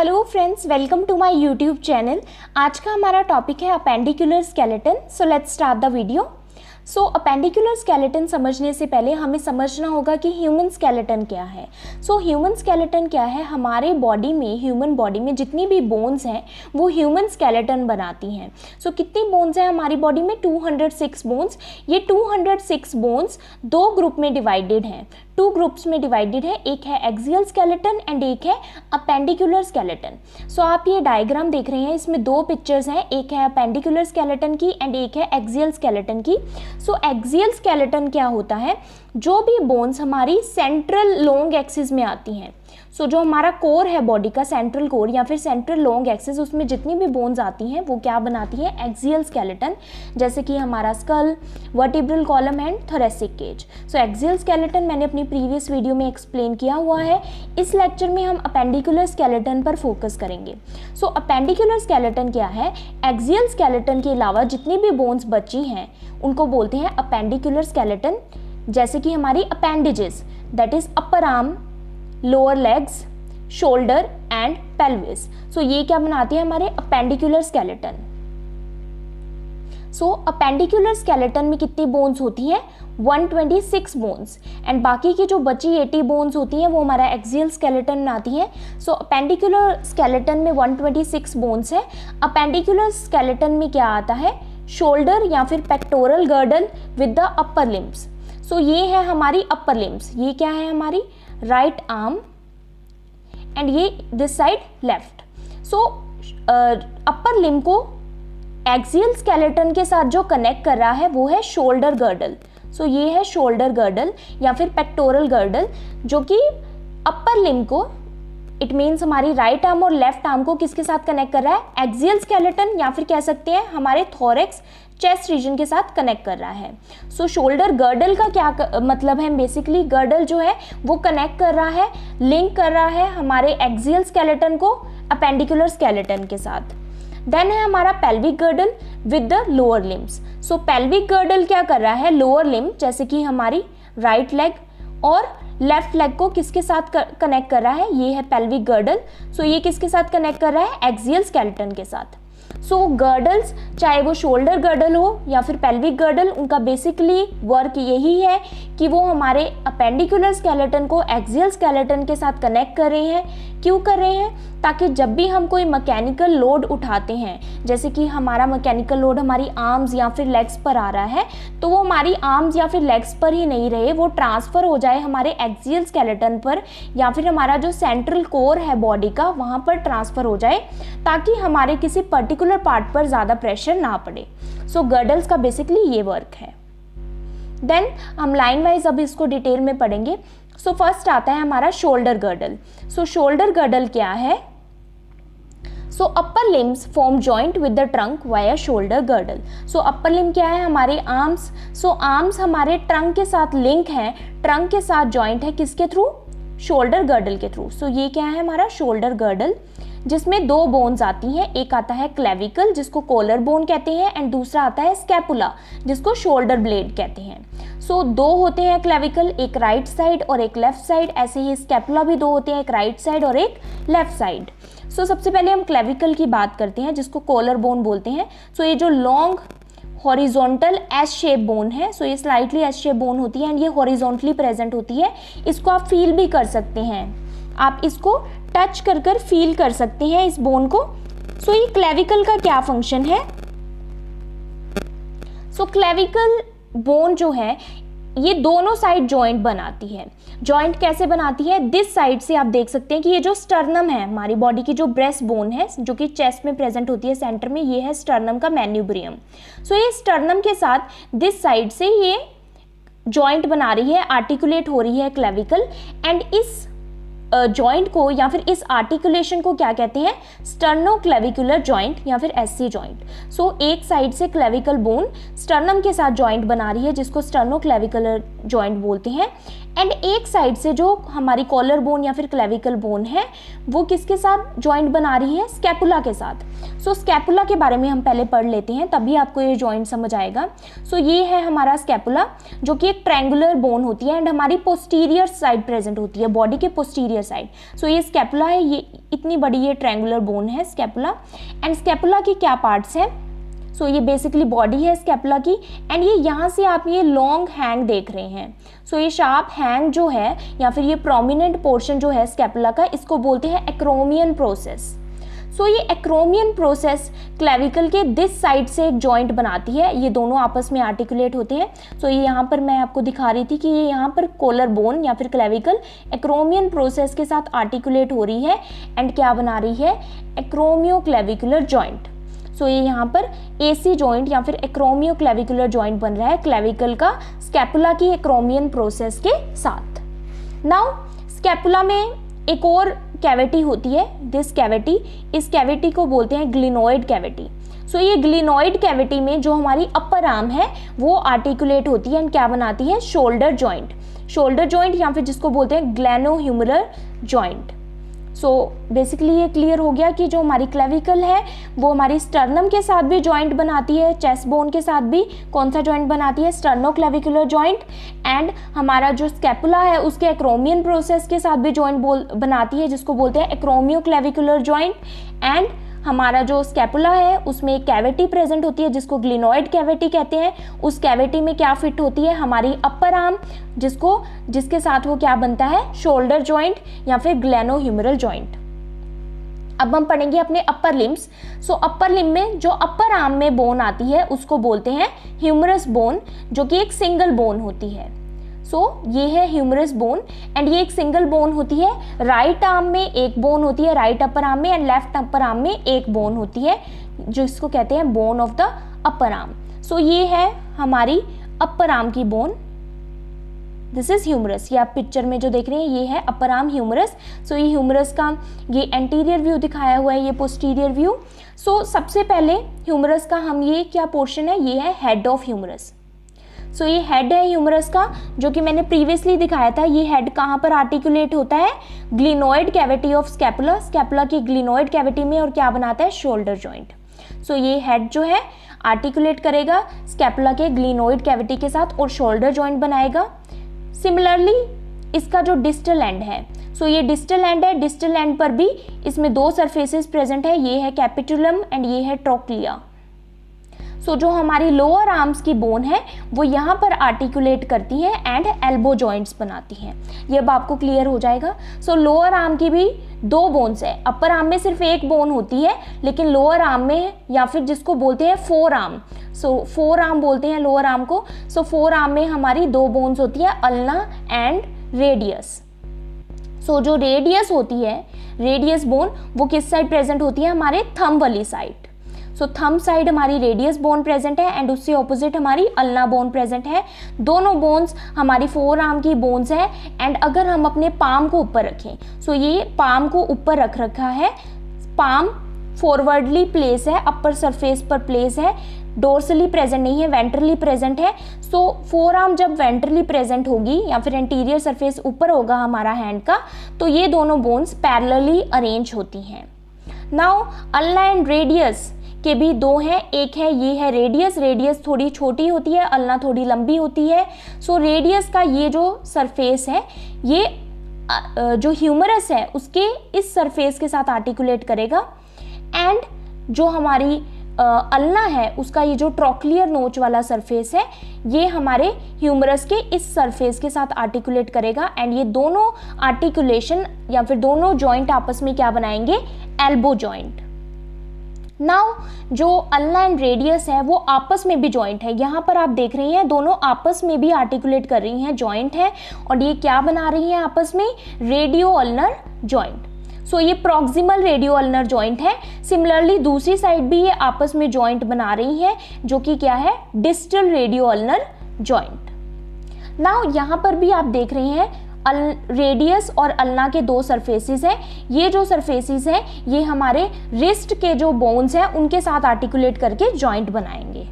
Hello friends, welcome to my YouTube channel. आज का हमारा टॉपिक है appendicular skeleton. So let's start the video. So appendicular skeleton समझने से पहले हमें समझना होगा कि ह्यूमन स्केलेटन क्या है। सो ह्यूमन स्केलेटन क्या है? हमारे बॉडी में, ह्यूमन बॉडी में जितनी भी बोन्स हैं वो ह्यूमन स्केलेटन बनाती हैं। सो कितनी बोन्स हैं हमारी बॉडी में? 206 बोन्स। ये 206 बोन्स दो ग्रुप में डिवाइडेड हैं, टू ग्रुप्स में डिवाइडेड है। एक है एक्सियल स्केलेटन एंड एक है अपेंडिकुलर स्केलेटन। सो आप ये डायग्राम देख रहे हैं, इसमें दो पिक्चर्स हैं, एक है अपेंडिकुलर स्केलेटन की एंड एक है एक्सियल स्केलेटन की। सो एक्सियल स्केलेटन क्या होता है? जो भी बोन्स हमारी सेंट्रल लॉन्ग एक्सिस में आती हैं, सो जो हमारा कोर है बॉडी का, सेंट्रल कोर या फिर सेंट्रल लॉन्ग एक्सिस, उसमें जितनी भी बोन्स आती हैं वो क्या बनाती है? Axial skeleton. जैसे कि हमारा skull, vertebral column and thoracic cage. So axial skeleton मैंने अपनी प्रीवियस वीडियो में एक्सप्लेन किया हुआ है। इस लेक्चर में हम अपेंडिकुलर स्केलेटन पर फोकस करेंगे। सो अपेंडिकुलर स्केलेटन क्या है? एक्सियल स्केलेटन के अलावा जितनी भी बोन्स बची हैं उनको बोलते हैं अपेंडिकुलर स्केलेटन। जैसे कि हमारी appendages, that is upper arm, lower legs, shoulder and pelvis. So ये क्या बनाती है? हमारे appendicular skeleton. So appendicular skeleton में कितनी बोन्स होती हैं? 126 बोन्स। एंड बाकी की जो बची 80 बोन्स होती हैं वो हमारा एक्सियल स्केलेटन बनाती हैं। सो अपेंडिकुलर स्केलेटन में 126 बोन्स है। अपेंडिकुलर स्केलेटन में क्या आता है? शोल्डर या फिर pectoral girdle with the upper limbs. So ये है हमारी अपर लिम्स। ये क्या है? हमारी राइट आर्म एंड ये this side left. So upper limb को एक्सियल स्केलेटन के साथ जो कनेक्ट कर रहा है वो है शोल्डर गर्डल। सो ये है शोल्डर गर्डल या फिर पेक्टोरल गर्डल, जो कि अपर लिम को, इट मीन्स हमारी राइट आर्म और लेफ्ट आर्म को किसके साथ कनेक्ट कर रहा है? एक्सियल स्केलेटन या फिर कह सकते हैं हमारे थोरेक्स, चेस्ट रीजन के साथ कनेक्ट कर रहा है। सो शोल्डर गर्डल का क्या मतलब है? बेसिकली गर्डल जो है वो कनेक्ट कर रहा है, लिंक कर रहा है हमारे एक्सियल स्केलेटन को अपेंडिकुलर स्केलेटन के साथ। देन है हमारा pelvic girdle with the lower limbs. So pelvic girdle क्या कर रहा है? लोअर लिम, जैसे कि हमारी राइट लेग और लेफ्ट लेग को किसके साथ कनेक्ट कर रहा है? ये है पेल्विक गर्डल। सो ये किसके साथ कनेक्ट कर रहा है? एक्सियल स्केलेटन के साथ। सो गर्डल्स, चाहे वो शोल्डर गर्डल हो या फिर पेल्विक गर्डल, उनका बेसिकली वर्क यही है कि वो हमारे अपेंडिकुलर स्केलेटन को एक्सियल स्केलेटन के साथ कनेक्ट कर रहे हैं। क्यों कर रहे हैं? ताकि जब भी हम कोई मैकेनिकल लोड उठाते हैं, जैसे कि हमारा मैकेनिकल लोड हमारी आर्म्स या फिर लेग्स पर आ रहा है, तो वो हमारी आर्म्स या फिर लेग्स पर ही नहीं रहे, वो ट्रांसफ़र हो जाए हमारे एक्सियल स्केलेटन पर या फिर हमारा जो सेंट्रल कोर है बॉडी का वहाँ पर ट्रांसफ़र हो जाए, ताकि हमारे किसी पर्टिकुलर पार्ट पर ज़्यादा प्रेशर ना पड़े। सो गर्डल्स का बेसिकली ये वर्क है। देन हम लाइन वाइज अब इसको डिटेल में पढ़ेंगे। सो फर्स्ट आता है हमारा shoulder girdle. So shoulder girdle क्या है? So upper limbs form joint with the trunk via shoulder girdle. So upper limb क्या है? हमारे आर्म्स। सो आर्म्स हमारे ट्रंक के साथ लिंक हैं, ट्रंक के साथ जॉइंट है, किसके थ्रू? शोल्डर गर्डल के थ्रू। सो ये क्या है? हमारा शोल्डर गर्डल, जिसमें दो बोन्स आती हैं। एक आता है क्लेविकल, जिसको कॉलर बोन कहते हैं, एंड दूसरा आता है स्कैपुला, जिसको शोल्डर ब्लेड कहते हैं। सो दो होते हैं क्लेविकल, एक राइट साइड और एक लेफ्ट साइड। ऐसे ही स्कैपुला भी दो होते हैं, एक राइट साइड और एक लेफ्ट साइड। सो सबसे पहले हम क्लेविकल की बात करते हैं, जिसको कॉलर बोन बोलते हैं। सो ये जो long horizontal S shape bone है, सो ये स्लाइटली एस शेप बोन होती है एंड ये हॉरिजॉन्टली प्रेजेंट होती है। इसको आप फील भी कर सकते हैं, आप इसको टच कर कर फील कर सकते हैं इस बोन को। सो ये क्लेविकल का क्या फंक्शन है? सो क्लेविकल बोन जो है ये दोनों साइड जॉइंट बनाती है। जॉइंट कैसे बनाती है? दिस साइड से आप देख सकते हैं कि ये जो स्टर्नम है हमारी बॉडी की, जो ब्रेस्ट बोन है जो कि चेस्ट में प्रेजेंट होती है सेंटर में, ये है स्टर्नम का मैन्यूब्रियम। सो ये स्टर्नम के साथ दिस साइड से ये जॉइंट बना रही है, आर्टिकुलेट हो रही है क्लेविकल, एंड इस जॉइंट को या फिर इस आर्टिकुलेशन को क्या कहते हैं? स्टर्नोक्लेविकुलर जॉइंट या फिर एससी जॉइंट। सो एक साइड से क्लेविकल बोन स्टर्नम के साथ जॉइंट बना रही है, जिसको स्टर्नोक्लेविकुलर जॉइंट बोलते हैं, एंड एक साइड से जो हमारी कॉलर बोन या फिर क्लेविकल बोन है वो किसके साथ जॉइंट बना रही है, स्कैपुला के साथ। सो स्कैपुला के बारे में हम पहले पढ़ लेते हैं, तभी आपको ये जॉइंट समझ आएगा। सो ये है हमारा स्कैपुला, जो कि एक ट्रायंगुलर बोन होती है एंड हमारी पोस्टीरियर साइड प्रेजेंट होती है, बॉडी के पोस्टीरियर साइड। सो ये स्कैपुला है, ये इतनी बड़ी ये ट्रायंगुलर बोन है स्कैपुला। एंड स्कैपुला की क्या पार्ट्स हैं, सो ये बेसिकली बॉडी है स्कैपुला की। एंड ये यहाँ से आप ये लॉन्ग हैंग देख रहे हैं। सो ये शार्प हैंग जो है या फिर ये प्रोमिनेंट पोर्शन जो है स्कैपुला का, इसको बोलते हैं एक्रोमियन प्रोसेस। सो ये एक्रोमियन प्रोसेस क्लेविकल के दिस साइड से एक जॉइंट बनाती है, ये दोनों आपस में आर्टिकुलेट होते हैं। सो ये यहाँ पर मैं आपको दिखा रही थी कि ये यहाँ पर कॉलर बोन या फिर क्लेविकल एक्रोमियन प्रोसेस के साथ आर्टिकुलेट हो रही है एंड क्या बना रही है, एक्रोमियो क्लेविकुलर जॉइंट। सो ये यहाँ पर एसी जॉइंट या फिर एक्रोमियो क्लेविकुलर जॉइंट बन रहा है क्लेविकल का स्कैपुला की एक्रोमियन प्रोसेस के साथ। नाउ स्कैपुला में एक और कैविटी होती है, दिस कैविटी, इस कैविटी को बोलते हैं ग्लिनोइड कैविटी। सो ये ग्लिनोइड कैविटी में जो हमारी अपर आर्म है वो आर्टिकुलेट होती है एंड क्या बनाती है, शोल्डर जॉइंट। शोल्डर जॉइंट या फिर जिसको बोलते हैं ग्लैनोह्यूमरल जॉइंट। सो बेसिकली ये क्लियर हो गया कि जो हमारी क्लेविकल है वो हमारी स्टर्नम के साथ भी जॉइंट बनाती है, चेस्ट बोन के साथ भी कौन सा जॉइंट बनाती है, स्टर्नो क्लेविकुलर जॉइंट। एंड हमारा जो स्कैपुला है उसके एक्रोमियन प्रोसेस के साथ भी जॉइंट बनाती है, जिसको बोलते हैं एक्रोमियो क्लेविकुलर जॉइंट। एंड हमारा जो स्कैपुला है उसमें एक कैविटी प्रेजेंट होती है जिसको ग्लिनोइड कैविटी कहते हैं। उस कैविटी में क्या फिट होती है, हमारी अपर आर्म, जिसके साथ वो क्या बनता है, शोल्डर जॉइंट या फिर ग्लैनोह्यूमरल जॉइंट। अब हम पढ़ेंगे अपने अपर लिम्स। सो अपर लिम्ब में जो अपर आर्म में बोन आती है उसको बोलते हैं ह्यूमरस बोन, जो कि एक सिंगल बोन होती है। सो ये है ह्यूमरस बोन एंड ये एक सिंगल बोन होती है। राइट आर्म में एक बोन होती है, राइट अपर आर्म में, एंड लेफ्ट अपर आर्म में एक बोन होती है, जो इसको कहते हैं bone of the upper arm. So ये है हमारी अपर आर्म की बोन, दिस इज ह्यूमरस। ये आप पिक्चर में जो देख रहे हैं ये है अपर आर्म ह्यूमरस। सो ये ह्यूमरस का ये एंटीरियर व्यू दिखाया हुआ है, ये पोस्टीरियर व्यू। सो सबसे पहले ह्यूमरस का हम ये क्या पोर्शन है, ये है हेड ऑफ ह्यूमरस। सो ये हेड है ह्यूमरस का, जो कि मैंने प्रीवियसली दिखाया था। ये हेड कहाँ पर आर्टिकुलेट होता है, glenoid cavity of scapula, scapula की ग्लिनोइड कैविटी में, और क्या बनाता है, शोल्डर जॉइंट। सो ये हेड जो है आर्टिकुलेट करेगा स्कैपुला के ग्लिनोइड कैविटी के साथ और शोल्डर जॉइंट बनाएगा। सिमिलरली इसका जो डिस्टल एंड है, सो ये डिस्टल एंड है, डिस्टल एंड पर भी इसमें दो सरफेसेस प्रेजेंट है, ये है कैपिटुलम एंड ये है ट्रोक्लिया। सो जो हमारी लोअर आर्म्स की बोन है वो यहाँ पर आर्टिकुलेट करती है एंड एल्बो जॉइंट्स बनाती हैं। ये अब आपको क्लियर हो जाएगा। सो लोअर आर्म की भी दो बोन्स है, अपर आर्म में सिर्फ एक बोन होती है, लेकिन लोअर आर्म में या फिर जिसको बोलते हैं four arm, so four arm बोलते हैं लोअर आर्म को। सो फोर आर्म में हमारी दो बोन्स होती है, अल्ना एंड रेडियस। सो जो रेडियस होती है, रेडियस बोन, वो किस साइड प्रेजेंट होती है, हमारे थंब वाली साइड। सो थंब साइड हमारी रेडियस बोन प्रेजेंट है एंड उससे ऑपोजिट हमारी अल्ना बोन प्रेजेंट है। दोनों बोन्स हमारी फोर आर्म की बोन्स है। एंड अगर हम अपने पाम को ऊपर रखें, सो ये पाम को ऊपर रख रखा है, पाम फॉरवर्डली प्लेस है, अपर सरफेस पर प्लेस है, डोर्सली प्रेजेंट नहीं है, वेंट्रली प्रेजेंट है। सो फोर आर्म जब वेंट्रली प्रेजेंट होगी या फिर एंटीरियर सरफेस ऊपर होगा हमारा हैंड का, तो ये दोनों बोन्स पैरेलली अरेंज होती हैं। नाउ अल्ना एंड रेडियस के भी दो हैं, एक है ये है रेडियस, रेडियस थोड़ी छोटी होती है, अल्ना थोड़ी लंबी होती है। सो रेडियस का ये जो सरफेस है, ये जो ह्यूमरस है उसके इस सरफेस के साथ आर्टिकुलेट करेगा। एंड जो हमारी अल्ना है उसका ये जो ट्रोक्लियर नोच वाला सरफेस है, ये हमारे ह्यूमरस के इस सरफेस के साथ आर्टिकुलेट करेगा। एंड ये दोनों आर्टिकुलेशन या फिर दोनों जॉइंट आपस में क्या बनाएंगे, एल्बो जॉइंट। नाउ जो अल्ना एंड रेडियस है वो आपस में भी जॉइंट है, यहाँ पर आप देख रही हैं दोनों आपस में भी आर्टिकुलेट कर रही हैं, जॉइंट है। और ये क्या बना रही हैं आपस में, रेडियो अल्नर जॉइंट। सो ये प्रॉक्सिमल रेडियो अल्नर जॉइंट है। सिमिलरली दूसरी साइड भी ये आपस में जॉइंट बना रही है, जो कि क्या है, distal radio ulnar joint. Now यहाँ पर भी आप देख रही हैं रेडियस और अल्ना के दो सरफेसेस हैं। ये जो सरफेसेस हैं ये हमारे रिस्ट के जो बोन्स हैं उनके साथ आर्टिकुलेट करके जॉइंट बनाएंगे।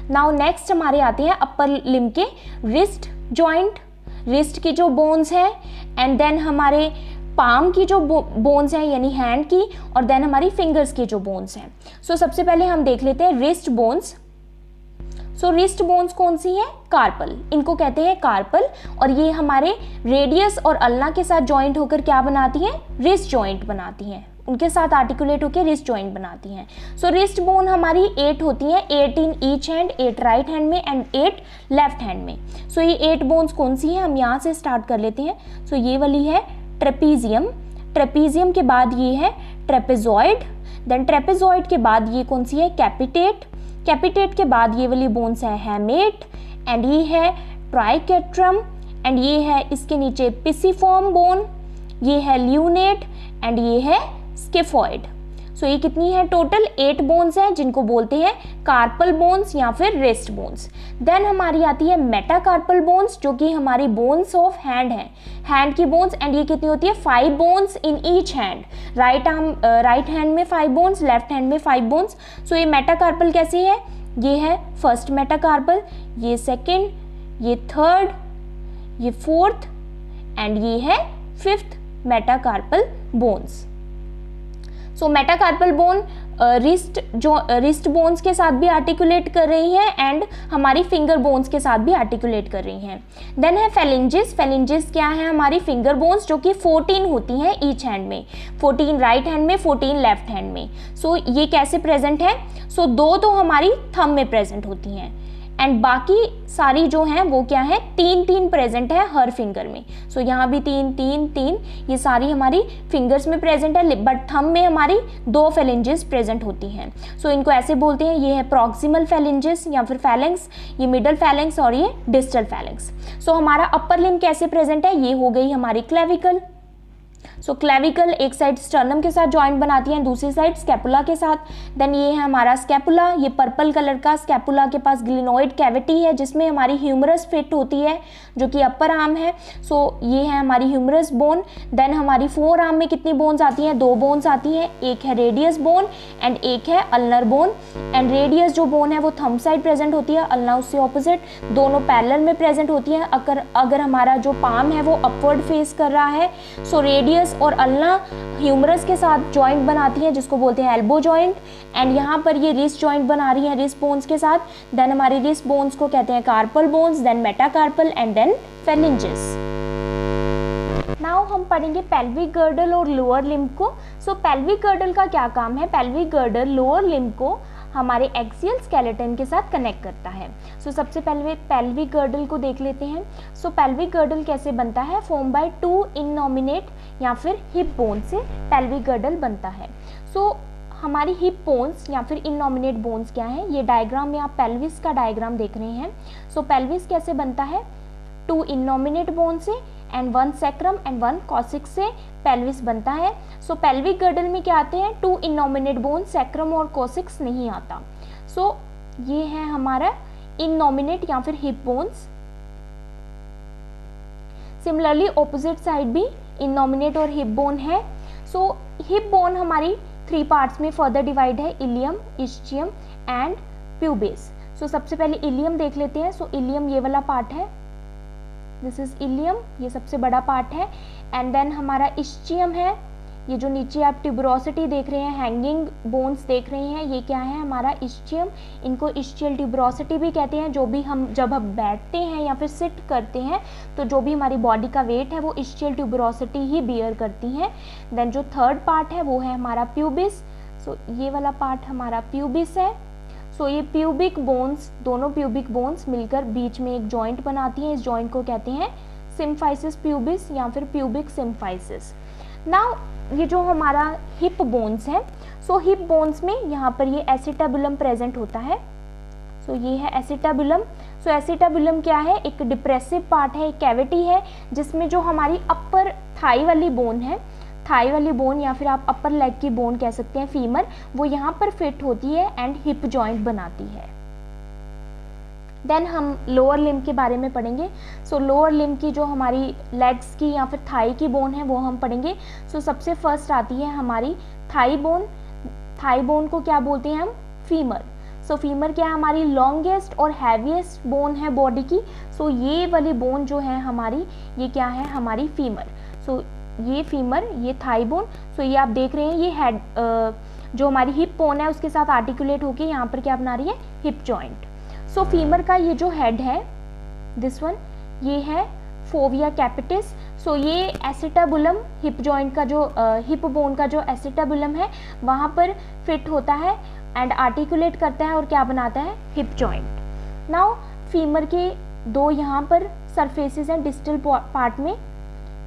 नाउ नेक्स्ट हमारे आते हैं अपर लिम्ब के रिस्ट जॉइंट। रिस्ट की जो बोन्स है, एंड देन हमारे पाम की जो बोन्स है यानी हैंड की, और देन हमारी फिंगर्स की जो बोन्स हैं। सो सबसे पहले हम देख लेते हैं रिस्ट बोन्स। सो रिस्ट बोन्स कौन सी है? कार्पल, इनको कहते हैं कार्पल, और ये हमारे रेडियस और अल्ना के साथ जॉइंट होकर क्या बनाती हैं? रिस्ट जॉइंट बनाती हैं, उनके साथ आर्टिकुलेट होकर रिस्ट जॉइंट बनाती हैं। सो रिस्ट बोन हमारी 8 होती हैं, 8 in each hand, 8 right hand में एंड 8 लेफ्ट हैंड में। सो ये 8 बोन्स कौन सी हैं? हम यहाँ से स्टार्ट कर लेते हैं। सो ये वाली है ट्रेपीजियम, ट्रेपीजियम के बाद ये है ट्रेपेजॉइड, देन ट्रेपेजॉइड के बाद ये कौन सी है? कैपिटेट, कैपिटेट के बाद ये वाली बोन्स है हैमेट, एंड ये है ट्राइकेट्रम, एंड ये है इसके नीचे पिसिफॉर्म बोन, ये है ल्यूनेट, एंड ये है स्किफॉइड। सो ये कितनी है? टोटल 8 बोन्स हैं जिनको बोलते हैं कार्पल बोन्स या फिर रिस्ट बोन्स। देन हमारी आती है मेटाकार्पल बोन्स, जो कि हमारी बोन्स ऑफ हैंड है, हैंड की बोन्स, एंड ये कितनी होती है? 5 bones in each hand, right hand में 5 बोन्स, लेफ्ट हैंड में 5 बोन्स। सो ये मेटाकार्पल कैसी है? ये है फर्स्ट मेटाकार्पल, ये सेकेंड, ये थर्ड, ये फोर्थ, एंड ये है 5th मेटाकार्पल बोन्स। सो मेटाकार्पल बोन रिस्ट बोन्स के साथ भी आर्टिकुलेट कर रही हैं एंड हमारी फिंगर बोन्स के साथ भी आर्टिकुलेट कर रही हैं। देन है फेलिंजेस, फेलिंजेस क्या है? हमारी फिंगर बोन्स, जो कि 14 होती हैं ईच हैंड में, 14 राइट हैंड में, 14 लेफ्ट हैंड में। सो ये कैसे प्रेजेंट है? सो 2 तो हमारी थंब में प्रेजेंट होती हैं, एंड बाकी सारी जो हैं वो क्या है? 3 प्रेजेंट है हर फिंगर में। सो यहाँ भी 3, ये सारी हमारी फिंगर्स में प्रेजेंट है, बट थंब में हमारी 2 फेलिंजेस प्रेजेंट होती हैं। सो इनको ऐसे बोलते हैं, ये है प्रॉक्सिमल फेलिंजेस या फिर फैलेंक्स, ये मिडल फैलेंक्स और ये डिस्टल फैलेंक्स। सो हमारा अपर लिम्ब कैसे प्रेजेंट है? ये हो गई हमारी क्लेविकल। सो क्लेविकल एक साइड स्टर्नम के साथ जॉइंट बनाती है, दूसरी साइड स्कैपुला के साथ। देन ये है हमारा स्कैपुला, ये पर्पल कलर का स्कैपुला के पास ग्लिनोइड कैविटी है जिसमें हमारी ह्यूमरस फिट होती है, जो कि अपर आर्म है। सो ये है हमारी ह्यूमरस बोन। देन हमारी फोर आर्म में कितनी बोन्स आती हैं? 2 बोन्स आती हैं, एक है रेडियस बोन एंड एक है अल्नर बोन। एंड रेडियस जो बोन है वो थंब साइड प्रेजेंट होती है, अल्ना उससे ऑपोजिट, दोनों पैरेलल में प्रेजेंट होती है। अगर हमारा जो पाम है वो अपवर्ड फेस कर रहा है, सो रेडियस और अल्ना ह्यूमरस के साथ जॉइंट बनाती है जिसको बोलते हैं एल्बो जॉइंट, एंड यहाँ पर ये रिस्ट जॉइंट बना रही है रिस्ट बोन्स के साथ। देन हमारी रिस्ट बोन्स को कहते हैं carpal bones, then metacarpal and then phalanges. Now हम पढ़ेंगे पेल्विक गर्डल और लोअर लिम्ब को। सो पेल्विक गर्डल का क्या काम है? पेल्विक गर्डल लोअर लिम्ब को हमारे एक्सियल स्केलेटन के साथ कनेक्ट करता है। सो सबसे पहले पेल्विक गर्डल को देख लेते हैं। सो पेल्विक गर्डल कैसे बनता है? फॉर्म बाय 2 इननॉमिनेट या फिर हिप बोन से पेल्विक गर्डल बनता है। सो हमारी हिप बोन्स या फिर इननॉमिनेट बोन्स क्या है? ये डायग्राम में आप पेल्विस का डायग्राम देख रहे हैं। सो पेल्विस कैसे बनता है? 2 इननॉमिनेट बोन से एंड 1 सैक्रम एंड 1 कॉसिक्स से पेल्विस बनता है। सो पेल्विक गर्डल में क्या आते हैं? 2 इननॉमिनेट बोन, सैक्रम और कॉसिक्स नहीं आता। सो ये है हमारा इननॉमिनेट या फिर hip bones. Similarly opposite side भी इननॉमिनेट और हिप बोन है। सो हिप बोन हमारी 3 पार्ट्स में फर्दर डिवाइड है, इलियम, इस्चियम एंड प्यूबिस। सो सबसे पहले इलियम देख लेते हैं। सो इलियम ये वाला पार्ट है, दिस इज इलियम, ये सबसे बड़ा पार्ट है। एंड देन हमारा इस्चियम है, ये जो नीचे आप ट्यूबरोसिटी देख रहे हैं, हैंगिंग बोन्स देख रहे हैं, ये क्या है? हमारा इस्चियम। इनको इस्चियल ट्यूबरोसिटी भी कहते हैं। जब हम बैठते हैं या फिर सिट करते हैं तो जो भी हमारी बॉडी का वेट है वो इस्चियल ट्यूबरोसिटी ही बियर करती हैं। देन जो थर्ड पार्ट है वो है हमारा प्यूबिस। सो ये वाला पार्ट हमारा प्यूबिस है। सो ये प्यूबिक बोन्स, दोनों प्यूबिक बोन्स मिलकर बीच में एक जॉइंट बनाती हैं। इस जॉइंट को कहते हैं सिम्फाइसिस प्यूबिस या फिर प्यूबिक सिम्फाइसिस। नाउ ये जो हमारा हिप बोन्स है, सो हिप बोन्स में यहाँ पर ये एसिटाबुलम प्रेजेंट होता है। सो ये है एसिटाबुलम। सो एसिटाबुलम क्या है? एक डिप्रेसिव पार्ट है, एक कैविटी है जिसमें जो हमारी अपर थाई वाली बोन है, थाई वाली बोन या फिर आप अपर लेग की बोन कह सकते हैं, फीमर, वो यहाँ पर फिट होती है एंड हिप जॉइंट बनाती है। देन हम लोअर लिम्ब के बारे में पढ़ेंगे। सो लोअर लिम्ब की जो हमारी लेग्स की या फिर थाई की बोन है वो हम पढ़ेंगे। सो सबसे फर्स्ट आती है हमारी थाई बोन। थाई बोन को क्या बोलते हैं हम? फीमर। सो फीमर क्या है, हमारी लॉन्गेस्ट और हैवीएस्ट बोन है बॉडी की। सो ये वाली बोन जो है हमारी, ये क्या है, हमारी फीमर। सो ये फीमर, ये थाई बोन। सो ये आप देख रहे हैं, ये हेड जो हमारी हिप बोन है उसके साथ आर्टिकुलेट होके यहाँ पर क्या बना रही है, हिप जॉइंट। सो फीमर का ये जो हेड है, दिस वन, ये है फोविया कैपिटिस। सो ये एसिटाबुलम, हिप जॉइंट का जो हिप बोन का जो एसिटाबुलम है वहाँ पर फिट होता है एंड आर्टिकुलेट करता है और क्या बनाता है, हिप जॉइंट। नाउ फीमर के दो यहाँ पर सरफेसेस हैं डिस्टल पार्ट में,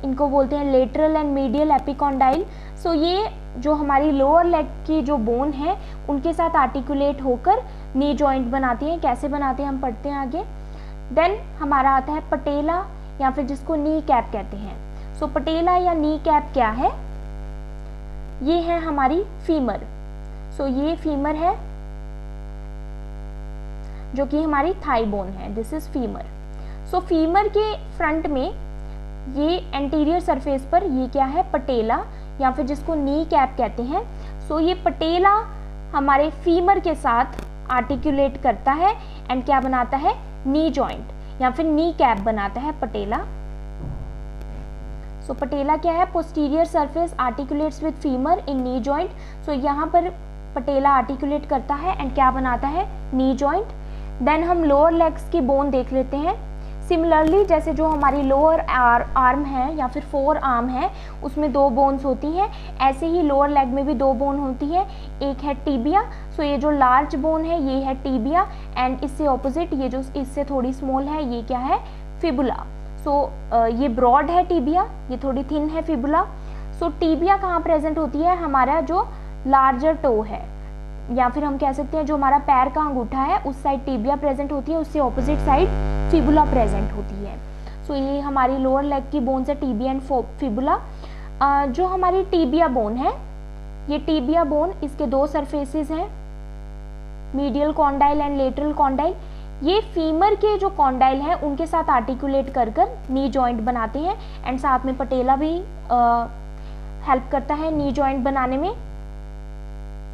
इनको बोलते हैं लेटरल एंड मीडियल एपिकॉन्डाइल। सो ये जो हमारी लोअर लेग की जो बोन है उनके साथ आर्टिकुलेट होकर नी जॉइंट बनाती हैं। कैसे बनाते हैं हम पढ़ते हैं आगे। देन हमारा आता है पटेला या फिर जिसको नी कैप कहते हैं। सो पटेला या नी कैप क्या है, ये है हमारी फीमर। सो ये फीमर है जो कि हमारी थाई बोन है, this is femur. So femur के फ्रंट में ये एंटीरियर सरफेस पर ये क्या है, पटेला या फिर जिसको नी कैप कहते हैं। सो ये पटेला हमारे फीमर के साथ आर्टिकुलेट करता है एंड क्या बनाता है, नी जॉइंट या फिर नी कैप बनाता है पटेला। सो पटेला क्या है, posterior surface articulates with femur in knee joint. So यहाँ पर पटेला आर्टिकुलेट करता है एंड क्या बनाता है, नी जॉइंट। देन हम लोअर लेग्स की बोन देख लेते हैं। सिमिलरली जैसे जो हमारी लोअर आर्म है या फिर फोर आर्म है उसमें दो बोन्स होती हैं, ऐसे ही लोअर लेग में भी दो बोन होती है। एक है टीबिया। सो ये जो लार्ज बोन है ये है टीबिया एंड इससे ऑपोजिट ये जो इससे थोड़ी स्मॉल है ये क्या है, फिबुला। सो ये ब्रॉड है टीबिया, ये थोड़ी थिन है फिबुला। सो टीबिया कहाँ प्रेजेंट होती है, हमारा जो लार्जर टो है या फिर हम कह सकते हैं जो हमारा पैर का अंगूठा है उस साइड टीबिया प्रेजेंट होती है, उससे ऑपोजिट साइड फिबुला प्रेजेंट होती है। सो ये हमारी लोअर लेग की बोन्स है, टीबिया एंड फिबुला। जो हमारी टीबिया बोन है, ये टीबिया बोन, इसके दो सरफेसेस हैं, medial condyle and lateral condyle. ये फीमर के जो कॉन्डाइल हैं उनके साथ आर्टिकुलेट कर नी जॉइंट बनाते हैं एंड साथ में पटेला भी हेल्प करता है नी जॉइंट बनाने में।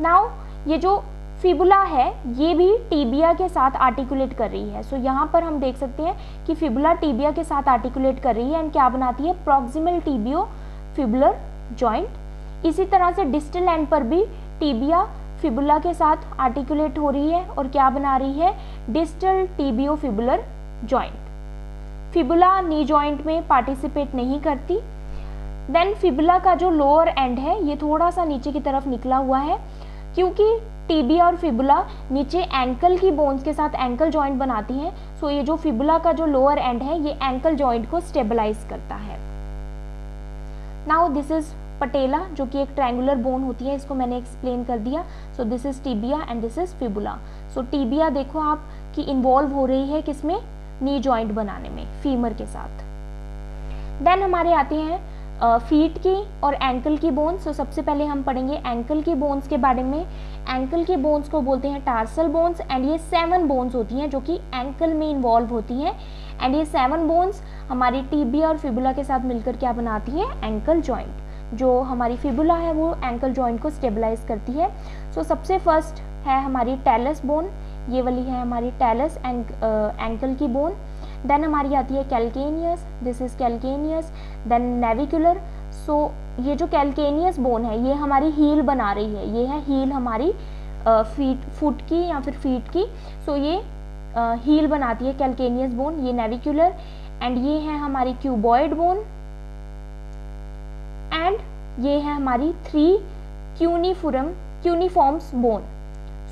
नाउ ये जो फिबुला है ये भी टीबिया के साथ आर्टिकुलेट कर रही है। सो यहाँ पर हम देख सकते हैं कि फिबुला टीबिया के साथ आर्टिकुलेट कर रही है एंड क्या बनाती है, प्रॉक्सिमल टीबियो फिबुलर जॉइंट। इसी तरह से डिस्टल एंड पर भी टीबिया फिबुला के साथ आर्टिकुलेट हो रही है और क्या बना रही है, distal tibio fibular joint. Fibula knee joint में पार्टिसिपेट नहीं करती। देन फिबुला का जो लोअर एंड है ये थोड़ा सा नीचे की तरफ निकला हुआ है क्योंकि टीबिया और फिबुला नीचे एंकल की बोन्स के साथ एंकल जॉइंट बनाती हैं। सो ये जो फिबुला का जो लोअर एंड है ये एंकल जॉइंट को स्टेबलाइज करता है। नाउ दिस इज पटेला जो कि एक ट्रायंगुलर बोन होती है, इसको मैंने एक्सप्लेन कर दिया। So this is tibia and this is fibula. So tibia देखो आप कि इन्वॉल्व हो रही है किसमें, नी जॉइंट बनाने में, फीमर के साथ। देन हमारे आते हैं फीट की और एंकल की बोन्स। तो सबसे पहले हम पढ़ेंगे एंकल की बोन्स के बारे में। एंकल की बोन्स को बोलते हैं टार्सल बोन्स एंड ये 7 बोन्स होती हैं जो कि एंकल में इन्वॉल्व होती हैं एंड ये 7 बोन्स हमारी टीबिया और फिबुला के साथ मिलकर क्या बनाती है, एंकल जॉइंट। जो हमारी फिबुला है वो एंकल जॉइंट को स्टेबलाइज करती है। सो सबसे फर्स्ट है हमारी टेलस बोन, ये वाली है हमारी टेलस एंकल की बोन। देन हमारी आती है calcaneus, this is calcaneus. Then navicular. So ये जो कैल्केनियस बोन है ये हमारी हील बना रही है, ये है हील हमारी फुट की या फिर फीट की। सो ये हील बनाती है कैल्केनियस बोन, ये नेविकुलर। एंड ये है हमारी क्यूबॉइड बोन एंड ये है हमारी 3 क्यूनिफॉर्म्स बोन।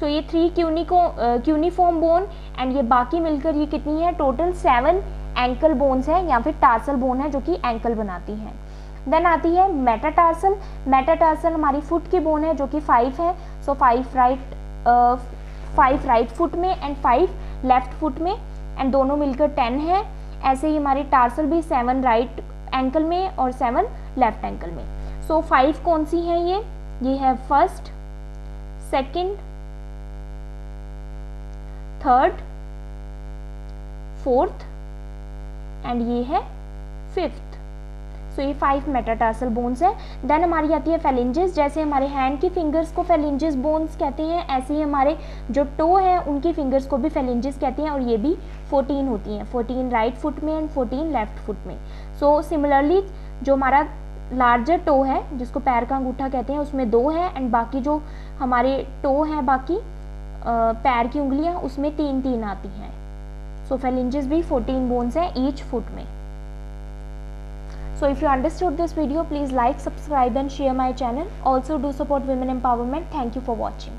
सो ये 3 क्यूनिफॉर्म बोन एंड ये बाकी मिलकर ये कितनी है, टोटल 7 एंकल बोन्स है या फिर टार्सल बोन है जो कि एंकल बनाती हैं। देन आती है मेटाटार्सल। मेटाटार्सल हमारी फुट की बोन है जो कि 5 है। सो 5 राइट फुट में एंड 5 लेफ्ट फुट में एंड दोनों मिलकर 10 है। ऐसे ही हमारी टार्सल भी 7 राइट एंकल में और 7 लेफ्ट एंकल में। सो 5 कौन सी हैं ये है first, second, third, fourth and ये है फिफ्थ। सो ये 5 मेटाटार्सल बोन्स है। देन हमारी आती है फेलिंजेस। जैसे हमारे हैंड की फिंगर्स को फेलिंजेस बोन्स कहते हैं, ऐसे ही हमारे जो टो है उनकी फिंगर्स को भी फेलिंजेस कहते हैं, और ये भी 14 होती हैं, 14 राइट फुट में एंड 14 लेफ्ट फुट में। सो सिमिलरली जो हमारा लार्जर टो है जिसको पैर का अंगूठा कहते हैं उसमें 2 है, एंड बाकी जो हमारे टो हैं बाकी पैर की उंगलियां उसमें 3 आती हैं। सो फेलिंजेस भी 14 बोन्स हैं ईच फुट में। So if you understood this video, please like, subscribe and share my channel. Also do support women empowerment. Thank you for watching.